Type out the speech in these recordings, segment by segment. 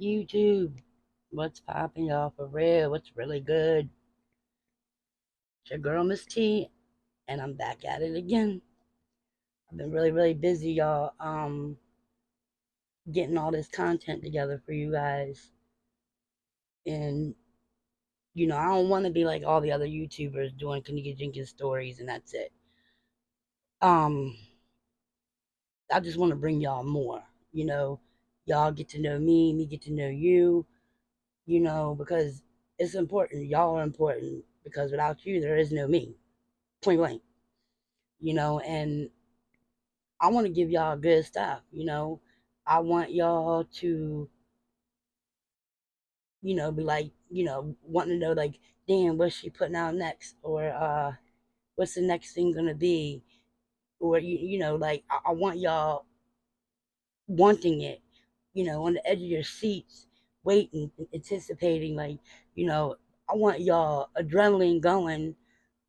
YouTube? What's popping, y'all? For real? What's really good? It's your girl, Miss T, and I'm back at it again. I've been really, really busy, y'all. Getting all this content together for you guys, and I don't want to be like all the other YouTubers doing kenneka Jenkins stories, and that's it. Um, I just want to bring y'all more. Y'all get to know me get to know you. Because it's important. Y'all are important because without you, there is no me. Point blank. And I want to give y'all good stuff. I want y'all to, be like, wanting to know, like, damn, what's she putting out next? Or, what's the next thing going to be? Or, like, I want y'all wanting it, on the edge of your seats, waiting, anticipating, like, I want y'all adrenaline going.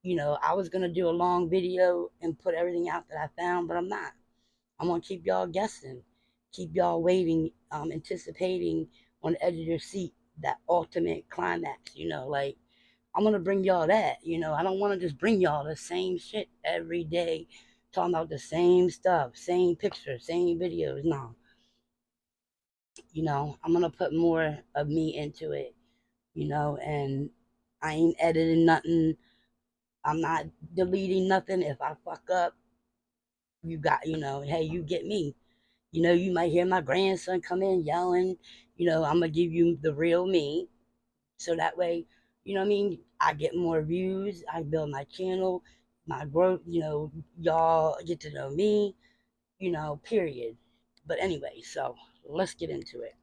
I was going to do a long video and put everything out that I found, but I'm not. I'm gonna keep y'all guessing, keep y'all waiting, anticipating on the edge of your seat that ultimate climax. Like I'm gonna bring y'all that. I don't want to just bring y'all the same shit every day, talking about the same stuff, same pictures, same videos. No, I'm gonna put more of me into it. And I ain't editing nothing. I'm not deleting nothing. If I fuck up, you got, hey, you get me. You might hear my grandson come in yelling. I'm gonna give you the real me, so that way, what I mean. I get more views. I build my channel, my growth. Y'all get to know me. Period. But anyway, so let's get into it.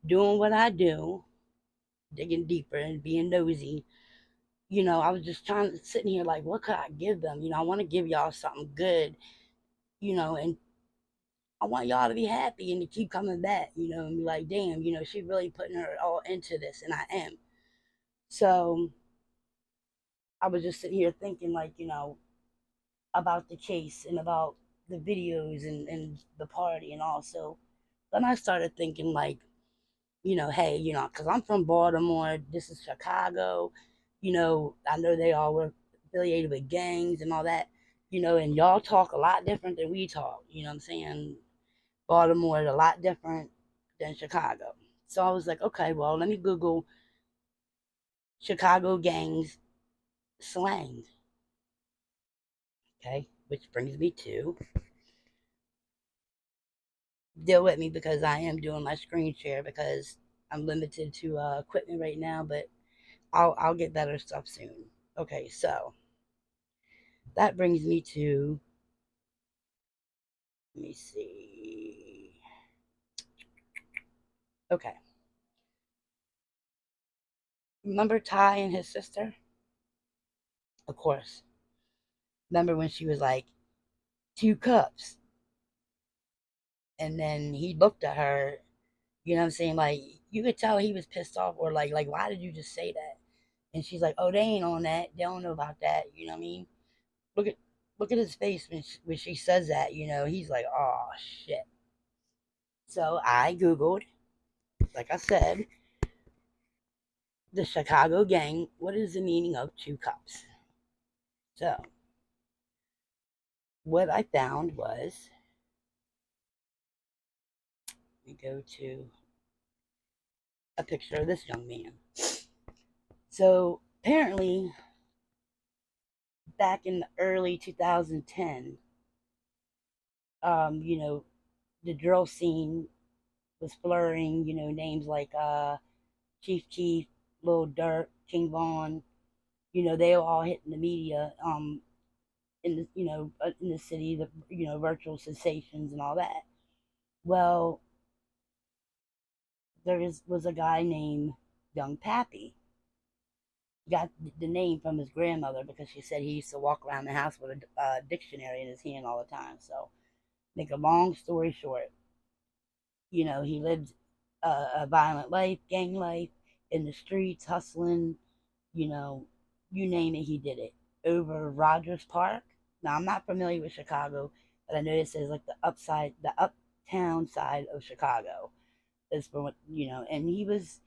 Doing what I do, digging deeper and being nosy. I was just sitting here like, what could I give them? I want to give y'all something good. And I want y'all to be happy and to keep coming back, and be like, damn, she really putting her all into this, and I am. So I was just sitting here thinking, like, about the case and about the videos and the party, and also then I started thinking, like, hey, because I'm from Baltimore, this is Chicago, I know they all were affiliated with gangs and all that, and y'all talk a lot different than we talk, what I'm saying? Baltimore is a lot different than Chicago. So I was like, okay, well, let me Google Chicago gangs slang. Okay, which brings me to, deal with me because I am doing my screen share because I'm limited to equipment right now, but I'll get better stuff soon. Okay, so that brings me to, let me see. Okay, remember Ty and his sister? Of course. Remember when she was like 2 cups, and then he looked at her. You know what I'm saying? Like you could tell he was pissed off, or like why did you just say that? And she's like, oh, they ain't on that. They don't know about that. You know what I mean? Look at look at his face when she says that. He's like, oh shit. So I googled, like I said, the Chicago gang. What is the meaning of 2 cups? So what I found was, let me go to a picture of this young man. So apparently, back in the early 2010, um, you know, the drill scene was blurring, names like Chief Keef, Lil Durk, King Von, they were all hitting the media, in the in the city, the virtual sensations and all that. Well, was a guy named Young Pappy. He got the name from his grandmother because she said he used to walk around the house with a dictionary in his hand all the time. So, make a long story short, he lived a violent life, gang life, in the streets, hustling, you know, you name it, he did it. Over Rogers Park. Now, I'm not familiar with Chicago, but I know it says like the uptown side of Chicago. Is for what and he was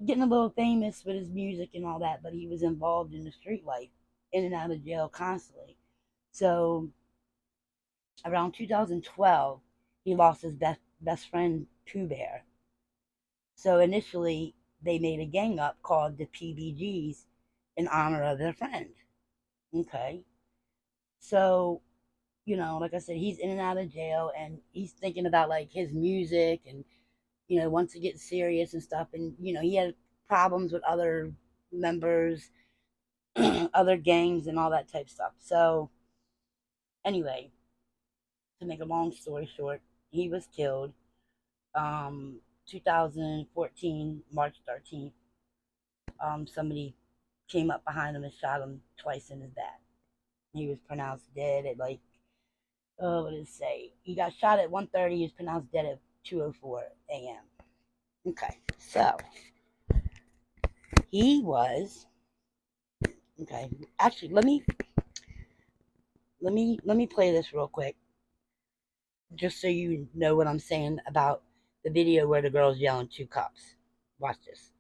getting a little famous with his music and all that, but he was involved in the street life, in and out of jail constantly. So around 2012, he lost his best friend Pooh Bear. So initially, they made a gang up called the PBGs in honor of their friend. Okay, so like I said, he's in and out of jail, and he's thinking about like his music, and wants to get serious and stuff, and he had problems with other members, other gangs, and all that type stuff. So anyway, to make a long story short, he was killed. 2014, March 13th. Somebody came up behind him and shot him twice in his back. He was pronounced dead at like, oh, what did it say? He got shot at 1:30. He was pronounced dead at 2:04 a.m. Okay, so he was okay. Actually, let me play this real quick, just so you know what I'm saying about the video where the girl's yelling 2 cups. Watch this.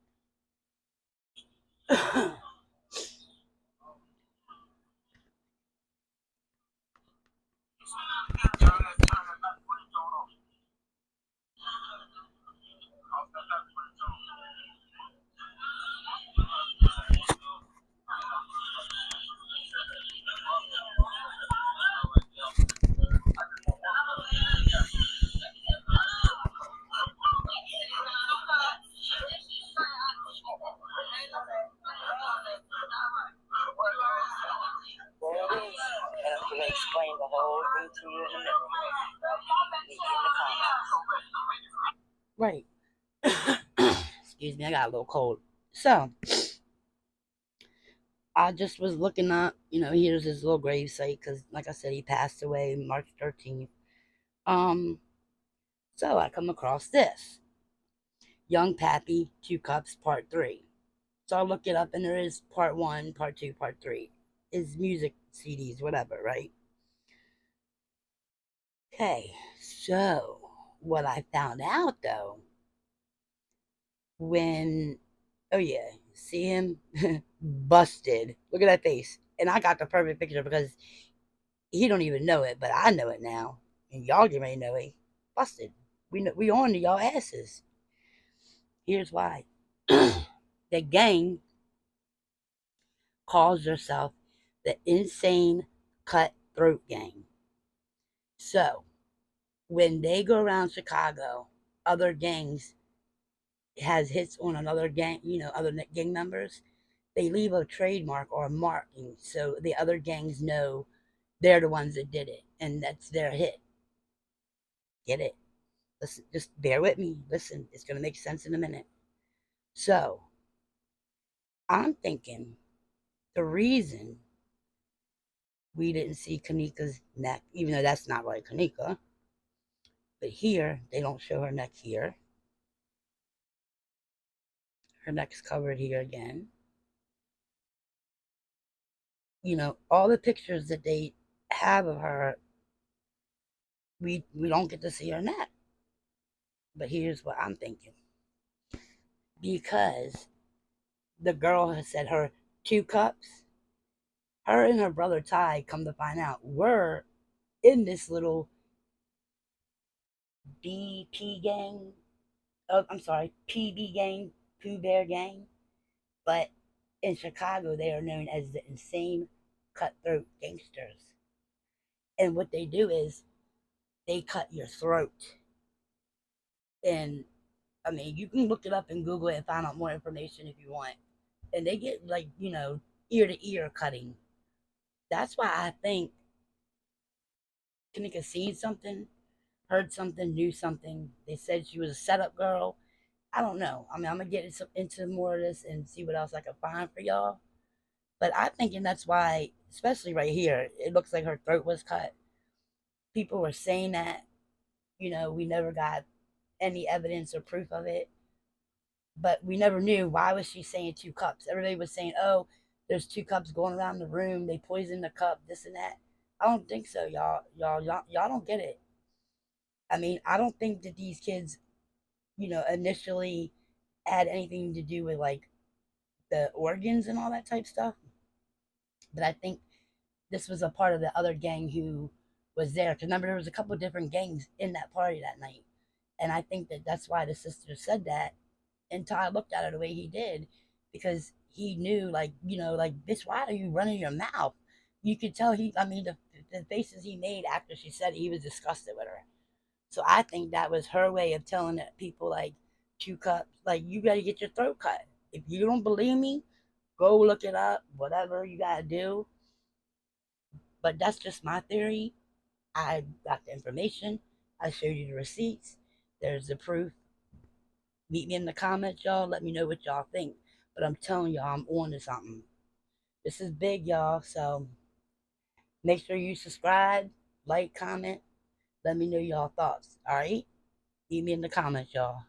I'm going to explain the whole thing to you in a minute. Right. Excuse me, I got a little cold. So, I just was looking up, here's his little grave site, because, like I said, he passed away March 13th. Um, so I come across this Young Pappy, 2 cups, part 3. So I look it up, and there is part 1, part 2, part 3. His music CDs, whatever, right? Okay, so what I found out though, when oh yeah, see him busted. Look at that face. And I got the perfect picture because he don't even know it, but I know it now. And y'all get ready to know it. Busted. We on to y'all asses. Here's why. The gang calls herself the Insane Cutthroat Gang. So when they go around Chicago, other gangs has hits on another gang, other gang members, they leave a trademark or a marking so the other gangs know they're the ones that did it and that's their hit. Get it? Listen, just bear with me. Listen, it's going to make sense in a minute. So, I'm thinking the reason we didn't see Kenneka's neck, even though that's not like Kenneka, but here, they don't show her neck here. Her neck's covered here again. All the pictures that they have of her, we don't get to see her neck. But here's what I'm thinking. Because the girl has said her 2 cups, her and her brother Ty, come to find out, were in this little BP gang. Oh, I'm sorry, PB gang, Pooh Bear gang. But in Chicago, they are known as the Insane Cutthroat Gangsters. And what they do is they cut your throat. And I mean, you can look it up and Google it and find out more information if you want. And they get like, ear to ear cutting. That's why I think Kenneka seen something, heard something, knew something. They said she was a setup girl. I don't know. I mean, I'm gonna get into more of this and see what else I can find for y'all. But I'm thinking that's why, especially right here, it looks like her throat was cut. People were saying that. We never got any evidence or proof of it, but we never knew why was she saying 2 cups. Everybody was saying, "Oh, there's 2 cups going around the room. They poisoned the cup. This and that." I don't think so, y'all. Y'all don't get it. I mean, I don't think that these kids initially had anything to do with like the organs and all that type stuff. But I think this was a part of the other gang who was there. Because remember, there was a couple of different gangs in that party that night, and I think that that's why the sister said that. And Todd looked at her the way he did because he knew, like, like, bitch, why are you running your mouth? You could tell I mean, the faces he made after she said it, he was disgusted with her. So I think that was her way of telling people, like, two cups, like, you got to get your throat cut. If you don't believe me, go look it up, whatever you got to do. But that's just my theory. I got the information. I showed you the receipts. There's the proof. Meet me in the comments, y'all. Let me know what y'all think. But I'm telling y'all, I'm on to something. This is big, y'all. So make sure you subscribe, like, comment. Let me know y'all thoughts. All right? Meet me in the comments, y'all.